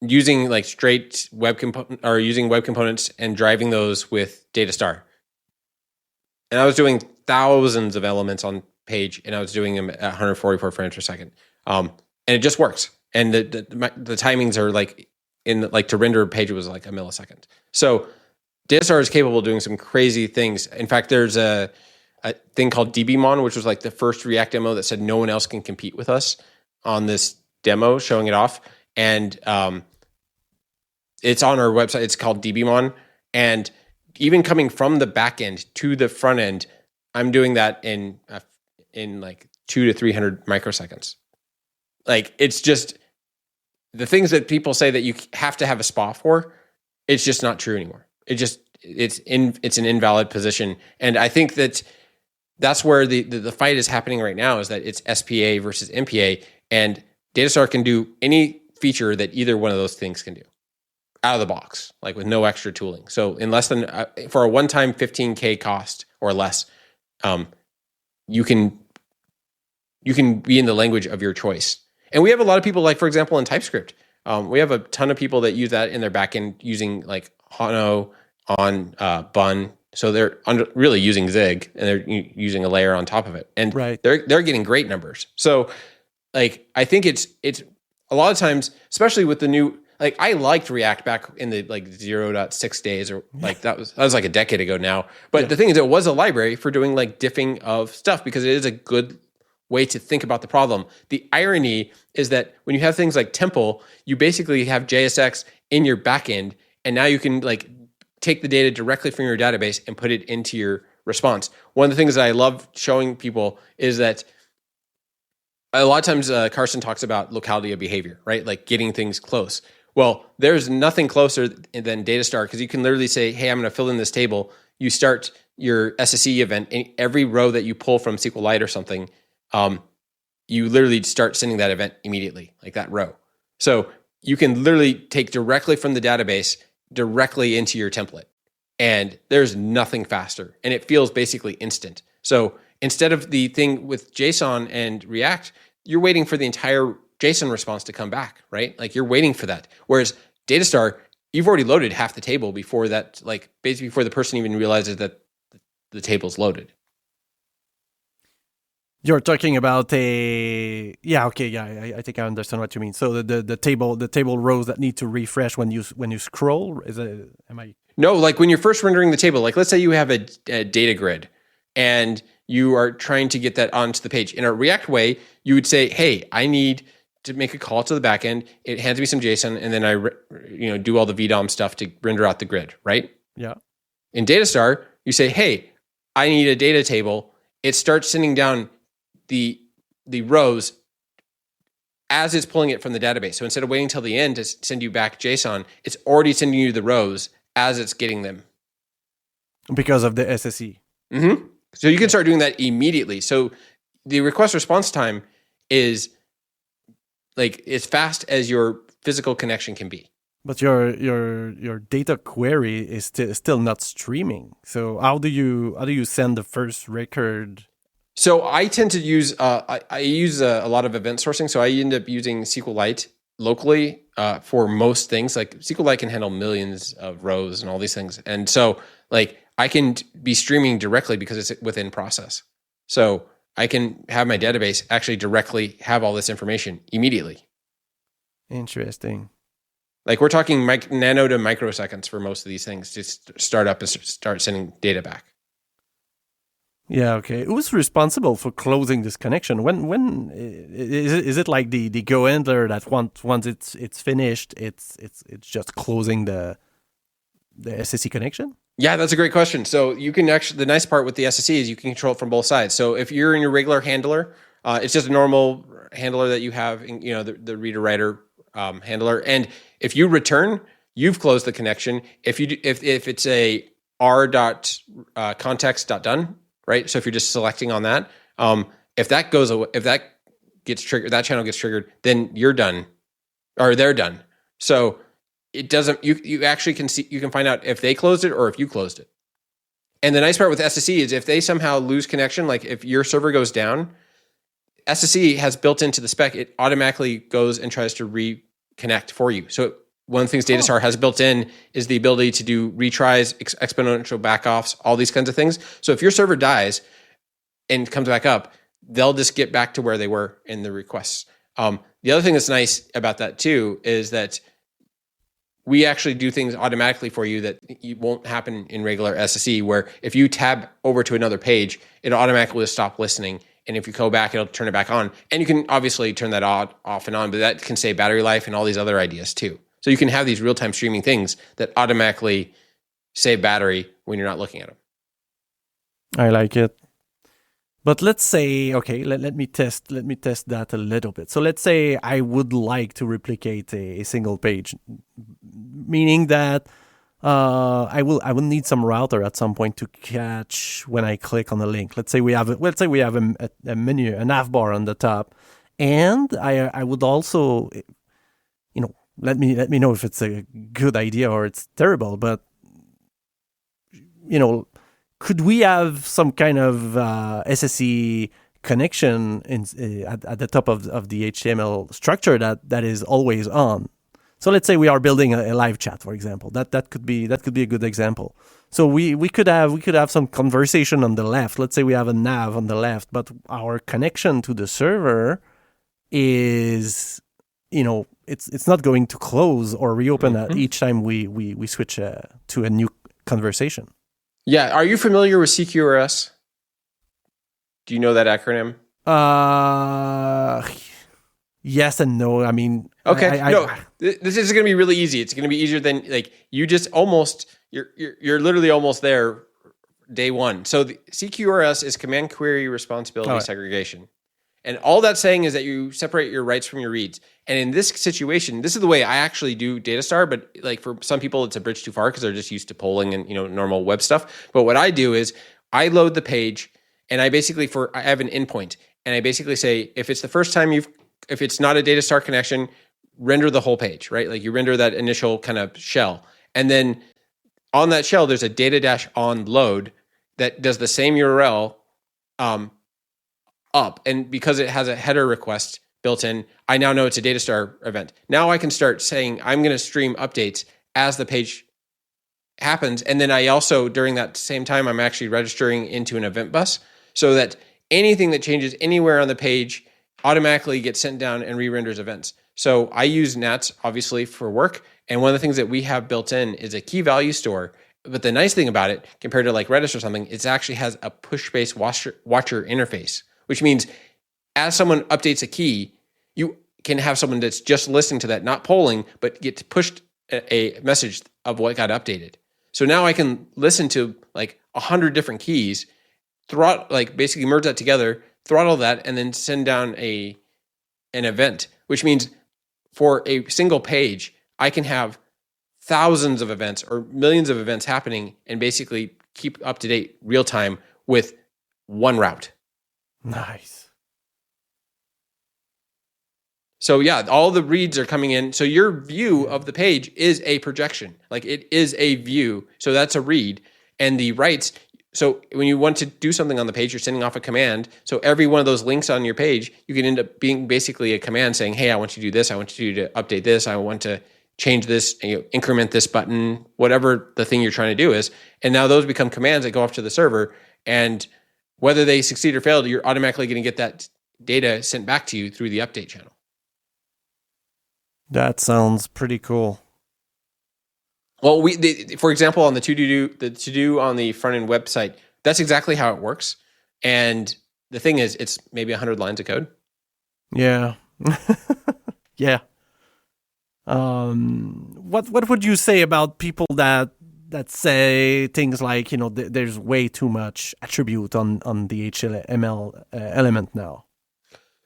B: using like straight web component or using web components and driving those with Datastar. And I was doing thousands of elements on page, and I was doing them at 144 frames per second. And it just works. And the timings are like to render a page, it was like a millisecond. So Datastar is capable of doing some crazy things. In fact, there's a thing called DBmon, which was like the first React demo that said no one else can compete with us on this demo, showing it off. And it's on our website. It's called DBmon. And even coming from the back end to the front end, I'm doing that in like 200 to 300 microseconds. Like it's just the things that people say that you have to have a SPA for. It's just not true anymore. It's an invalid position. And I think that's where the fight is happening right now, is that it's SPA versus MPA, and Datastar can do any feature that either one of those things can do out of the box, like with no extra tooling. So in less than for a one-time $15K cost or less, you can be in the language of your choice. And we have a lot of people, like for example in TypeScript, we have a ton of people that use that in their backend using like Hano on Bun. So they're really using Zig, and they're using a layer on top of it, and they're getting great numbers. So like I think it's a lot of times, especially with the new, like I liked React back in the like 0.6 days, or like that was like a decade ago now. But the thing is, it was a library for doing like diffing of stuff because it is a good way to think about the problem. The irony is that when you have things like Temple, you basically have JSX in your backend, and now you can like take the data directly from your database and put it into your response. One of the things that I love showing people is that a lot of times Carson talks about locality of behavior, right? Like getting things close. Well, there's nothing closer than Datastar because you can literally say, hey, I'm going to fill in this table. You start your SSE event, and every row that you pull from SQLite or something, you literally start sending that event immediately, like that row. So you can literally take directly from the database directly into your template. And there's nothing faster. And it feels basically instant. So instead of the thing with JSON and React, you're waiting for the entire JSON response to come back, right? Like you're waiting for that. Whereas Datastar, you've already loaded half the table before that, like basically before the person even realizes that the table's loaded.
A: You're talking about I think I understand what you mean. So the table rows that need to refresh when you scroll,
B: No, like when you're first rendering the table, like let's say you have a data grid and you are trying to get that onto the page. In a React way, you would say, hey, I need to make a call to the backend. It hands me some JSON, and then I do all the VDOM stuff to render out the grid, right?
A: Yeah.
B: In Datastar, you say, hey, I need a data table. It starts sending down the rows as it's pulling it from the database. So instead of waiting till the end to send you back JSON, it's already sending you the rows as it's getting them.
A: Because of the SSE.
B: Mm-hmm. So you can start doing that immediately. So the request response time is like as fast as your physical connection can be.
A: But your data query is still not streaming. So how do you send the first record?
B: So I tend to use I use a lot of event sourcing. So I end up using SQLite locally for most things. Like SQLite can handle millions of rows and all these things, and so like I can be streaming directly because it's within process. So I can have my database actually directly have all this information immediately.
A: Interesting.
B: Like we're talking nano to microseconds for most of these things to start up and start sending data back.
A: Yeah. Okay. Who's responsible for closing this connection? When is it like the Go handler that once it's finished, it's just closing the SSE connection?
B: Yeah, that's a great question. So you can actually, the nice part with the SSE is you can control it from both sides. So if you're in your regular handler, it's just a normal handler that you have, in, the reader writer handler. And if you return, you've closed the connection. If it's a r.context.done, right? So if you're just selecting on that, if that goes away, if that gets triggered, that channel gets triggered, then you're done, or they're done. So it doesn't. You actually can see. You can find out if they closed it or if you closed it. And the nice part with SSE is if they somehow lose connection, like if your server goes down, SSE has built into the spec. It automatically goes and tries to reconnect for you. So one of the things Datastar has built in is the ability to do retries, exponential backoffs, all these kinds of things. So if your server dies and comes back up, they'll just get back to where they were in the requests. The other thing that's nice about that too is that we actually do things automatically for you that won't happen in regular SSE, where if you tab over to another page, it'll automatically stop listening. And if you go back, it'll turn it back on. And you can obviously turn that off and on, but that can save battery life and all these other ideas too. So you can have these real-time streaming things that automatically save battery when you're not looking at them.
A: I like it. But let's say, okay, let me test that a little bit. So let's say I would like to replicate a single page, meaning that I will need some router at some point to catch when I click on the link. Let's say we have a menu, a nav bar on the top, and I would also, let me know if it's a good idea or it's terrible. But could we have some kind of SSE connection at the top of the HTML structure that is always on? So let's say we are building a live chat, for example. That could be a good example. So we could have some conversation on the left. Let's say we have a nav on the left, but our connection to the server is, it's not going to close or reopen at each time we switch to a new conversation.
B: Yeah. Are you familiar with CQRS? Do you know that acronym?
A: Yes and no. I mean,
B: okay. This is going to be really easy. It's going to be easier than like you just you're literally almost there day one. So the CQRS is command query responsibility segregation. And all that's saying is that you separate your writes from your reads. And in this situation, this is the way I actually do Datastar, but like for some people, it's a bridge too far because they're just used to polling and normal web stuff. But what I do is I load the page, and I have an endpoint, and I basically say if it's the first time if it's not a Datastar connection, render the whole page, right? Like you render that initial kind of shell, and then on that shell there's a data-on load that does the same URL up, and because it has a header request built in, I now know it's a Datastar event. Now I can start saying I'm going to stream updates as the page happens, and then I also, during that same time, I'm actually registering into an event bus so that anything that changes anywhere on the page automatically gets sent down and re-renders events. So I use Nats obviously for work, and one of the things that we have built in is a key value store. But the nice thing about it, compared to like Redis or something, it actually has a push-based watcher interface, which means as someone updates a key, you can have someone that's just listening to that, not polling, but get pushed a message of what got updated. So now I can listen to like 100 different keys, basically merge that together, throttle that, and then send down an event, which means for a single page, I can have thousands of events or millions of events happening and basically keep up to date real time with one route.
A: Nice.
B: So yeah, all the reads are coming in. So your view of the page is a projection. Like it is a view. So that's a read. And the writes, so when you want to do something on the page, you're sending off a command. So every one of those links on your page, you can end up being basically a command saying, hey, I want you to do this. I want you to update this. I want to change this, increment this button, whatever the thing you're trying to do is. And now those become commands that go off to the server. And whether they succeed or fail, you're automatically going to get that data sent back to you through the update channel.
A: That sounds pretty cool.
B: Well, for example, on the to-do on the front end website, that's exactly how it works. And the thing is, it's maybe 100 lines of code.
A: Yeah. Yeah. What would you say about people that say things like, there's way too much attribute on the HTML element now?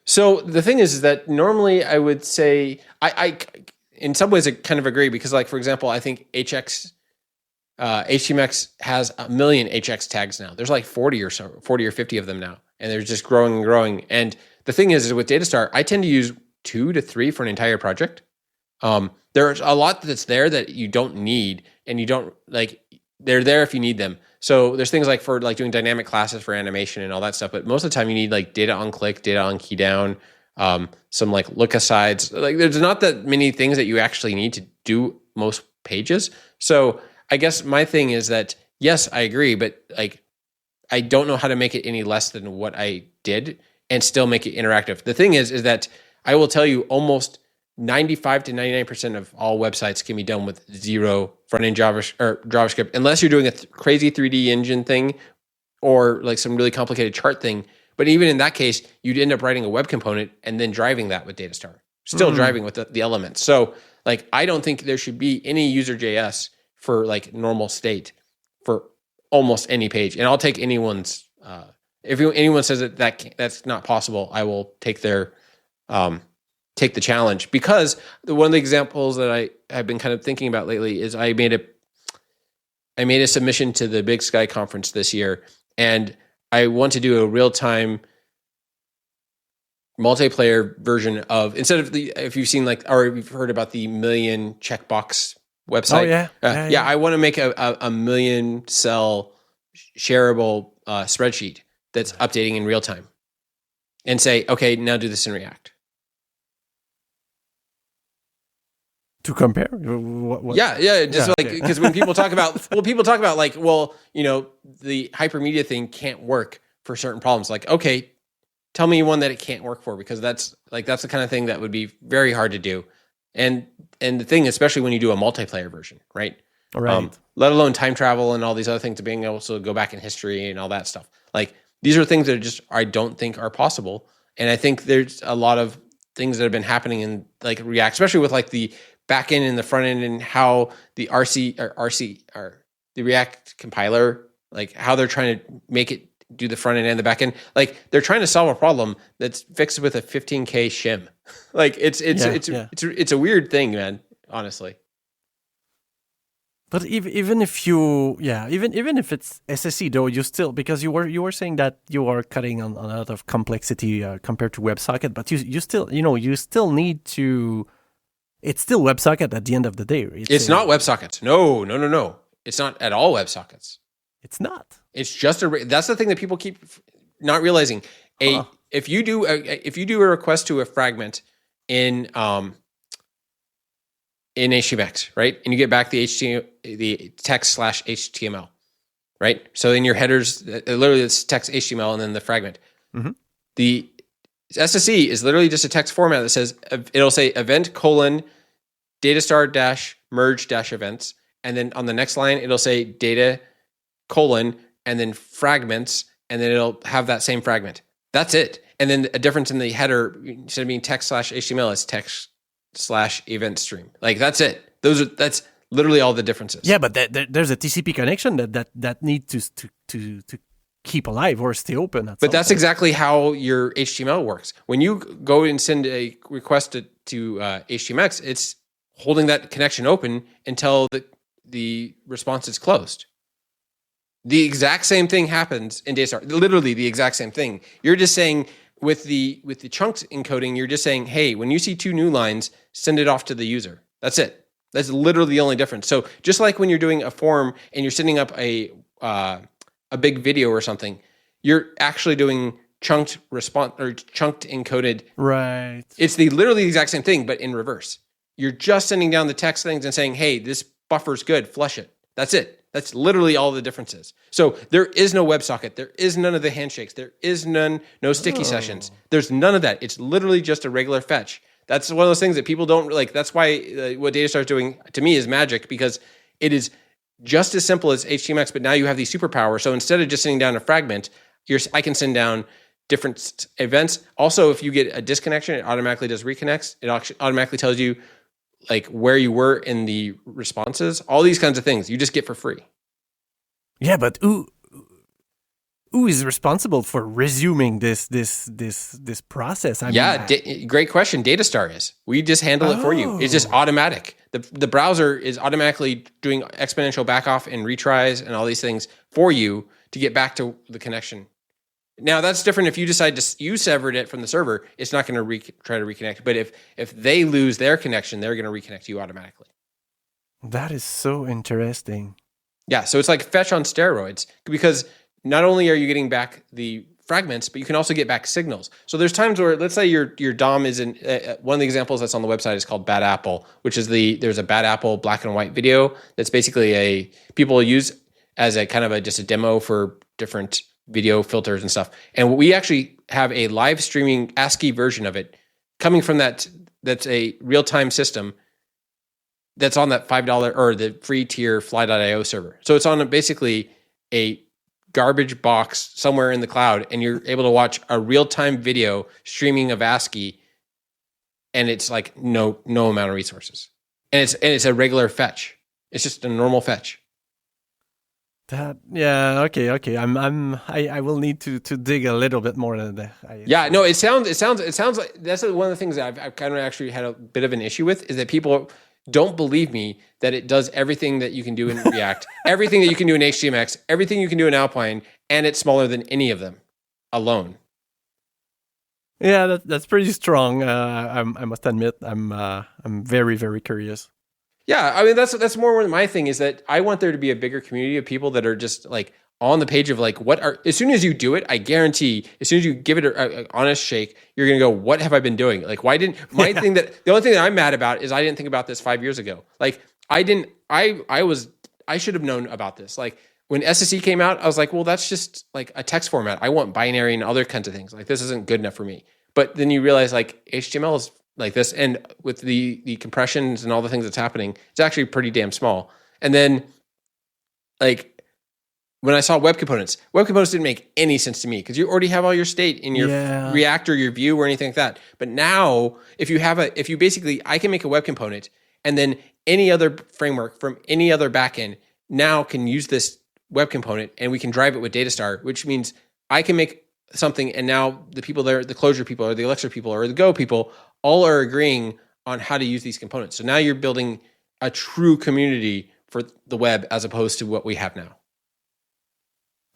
B: So the thing is that normally I would say I in some ways I kind of agree, because like, for example, I think HTMX has 1 million HX tags now. There's like 40 or 50 of them now, and they're just growing and growing. And the thing is with Datastar, I tend to use 2 to 3 for an entire project. There's a lot that's there that you don't need, and you don't like, they're there if you need them. So there's things like for like doing dynamic classes for animation and all that stuff, but most of the time you need like data on click, data on key down, some like look asides. Like there's not that many things that you actually need to do most pages. So I guess my thing is that, yes, I agree, but like, I don't know how to make it any less than what I did and still make it interactive. The thing is that I will tell you almost 95 to 99% of all websites can be done with 0 front-end JavaScript, unless you're doing a crazy 3D engine thing or like some really complicated chart thing. But even in that case, you'd end up writing a web component and then driving that with Datastar, still driving with the elements. So like, I don't think there should be any user.js for like normal state for almost any page. And I'll take anyone's, if anyone says that's not possible, I will take their, take the challenge, because one of the examples that I have been kind of thinking about lately is I made a submission to the Big Sky conference this year, and I want to do a real-time multiplayer version of, instead of if you've seen or you've heard about the million checkbox website.
A: Oh yeah.
B: Yeah. I want to make a million cell shareable spreadsheet that's updating in real time, and say, okay, now do this in React.
A: To compare? What?
B: Yeah. Just because when people talk about, like, the hypermedia thing can't work for certain problems. Like, okay, tell me one that it can't work for, because that's the kind of thing that would be very hard to do. And the thing, especially when you do a multiplayer version, right?
A: Right.
B: Let alone time travel and all these other things, being able to go back in history and all that stuff. Like, these are things that I don't think are possible. And I think there's a lot of things that have been happening in like React, especially with like the back end and the front end, and how the RC or the React compiler, like how they're trying to make it do the front end and the back end. Like they're trying to solve a problem that's fixed with a 15K shim. Like it's a weird thing, man, honestly.
A: But even if you, even if it's SSE though, you still, because you were saying that you are cutting on a lot of complexity compared to WebSocket, but you still, you still need to. It's still WebSocket at the end of the day.
B: It's not WebSockets. No. It's not at all WebSockets.
A: It's not.
B: It's just that's the thing that people keep not realizing. If you do a request to a fragment in HTMX, right, and you get back the text /HTML, right. So in your headers, literally it's text HTML and then the fragment. Mm-hmm. The SSE is literally just a text format that says it'll say event : Datastar merge events, and then on the next line it'll say data : and then fragments, and then it'll have that same fragment. That's it. And then a difference in the header, instead of being text /HTML, is text /event stream. Like that's it. That's literally all the differences.
A: Yeah, but there's a TCP connection that needs to keep alive or stay open.
B: But that's exactly how your HTML works. When you go and send a request to HTMX, it's holding that connection open until the response is closed. The exact same thing happens in Datastar. Literally the exact same thing. You're just saying with the chunks encoding, you're just saying, hey, when you see 2 new lines, send it off to the user. That's it. That's literally the only difference. So just like when you're doing a form and you're sending up a big video or something, you're actually doing chunked response or chunked encoded.
A: Right.
B: It's literally the exact same thing, but in reverse. You're just sending down the text things and saying, hey, this buffer's good, flush it. That's it. That's literally all the differences. So there is no WebSocket. There is none of the handshakes. There is no sticky sessions. There's none of that. It's literally just a regular fetch. That's one of those things that people don't like. That's why what Datastar is doing to me is magic, because it is just as simple as HTMX, but now you have these superpowers. So instead of just sending down a fragment, I can send down different events. Also, if you get a disconnection, it automatically does reconnects. It automatically tells you like where you were in the responses, all these kinds of things you just get for free.
A: Yeah, but who is responsible for resuming this process?
B: Great question. Datastar is. We just handle it for you. It's just automatic. The browser is automatically doing exponential backoff and retries and all these things for you to get back to the connection. Now that's different if you decide you severed it from the server. It's not going to try to reconnect. But if they lose their connection, they're going to reconnect you automatically.
A: That is so interesting.
B: Yeah, so it's like fetch on steroids, because not only are you getting back the fragments, but you can also get back signals. So there's times where, let's say your DOM is in one of the examples that's on the website is called Bad Apple, which is there's a Bad Apple black and white video that's basically people use as a kind of just a demo for different video filters and stuff. And we actually have a live streaming ASCII version of it coming from that's a real-time system that's on that $5 or the free tier fly.io server. So it's on basically a garbage box somewhere in the cloud, and you're able to watch a real-time video streaming of ASCII, and it's like no amount of resources. And it's a regular fetch. It's just a normal fetch.
A: Okay. I will need to dig a little bit more into that.
B: It sounds like that's one of the things that I've kind of actually had a bit of an issue with, is that people don't believe me that it does everything that you can do in React, everything that you can do in HTMX, everything you can do in Alpine, and it's smaller than any of them alone.
A: Yeah, that's pretty strong. I must admit, I'm very, very curious.
B: Yeah, I mean that's more my thing, is that I want there to be a bigger community of people that are just like on the page of like as soon as you do it, I guarantee as soon as you give it an honest shake, you're gonna go, what have I been doing? Like, why didn't the only thing that I'm mad about is I didn't think about this 5 years ago. Like I should have known about this. Like when SSE came out, I was like, well, that's just like a text format. I want binary and other kinds of things. Like this isn't good enough for me. But then you realize like HTML is like this, and with the compressions and all the things that's happening, it's actually pretty damn small. And then like when I saw web components didn't make any sense to me, because you already have all your state in your React or your Vue or anything like that. But now I can make a web component, and then any other framework from any other backend now can use this web component, and we can drive it with Datastar, which means I can make something, and now the people there, the Clojure people or the Elixir people or the Go people, all are agreeing on how to use these components. So now you're building a true community for the web as opposed to what we have now.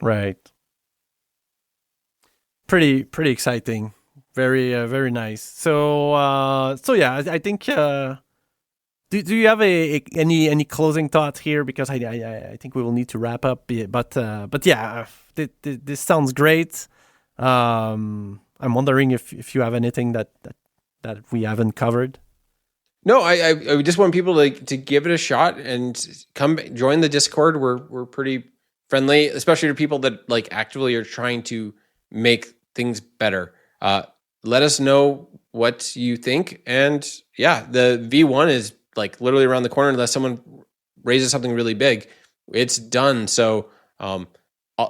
A: Right. Pretty exciting. Very nice. So yeah, I think. Do you have any closing thoughts here? Because I think we will need to wrap up. But yeah, this sounds great. I'm wondering if you have anything that we haven't covered.
B: No, I just want people to give it a shot and come join the Discord. We're pretty friendly, especially to people that like actively are trying to make things better. Let us know what you think, and yeah, the V1 is like literally around the corner. Unless someone raises something really big, it's done. So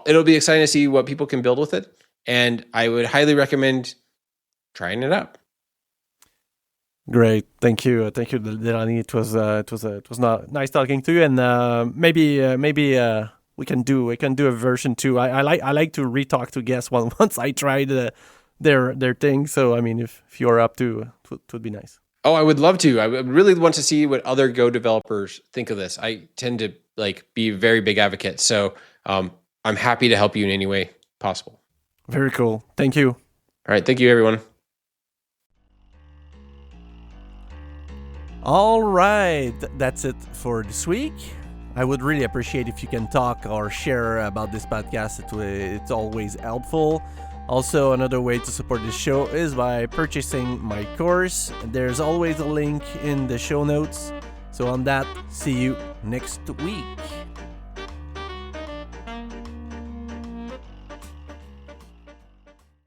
B: it'll be exciting to see what people can build with it, and I would highly recommend trying it out.
A: Great, thank you, Delaney. It was not nice talking to you, and maybe we can do a version 2. I like to re-talk to guests once I tried their thing. So I mean, if you're up to it would be nice.
B: Oh, I would love to. I would really want to see what other Go developers think of this. I tend to be a very big advocate, so I'm happy to help you in any way possible.
A: Very cool. Thank you.
B: All right, thank you, everyone.
A: All right, that's it for this week. I would really appreciate if you can talk or share about this podcast. It's always helpful. Also, another way to support this show is by purchasing my course. There's always a link in the show notes. So on that, see you next week.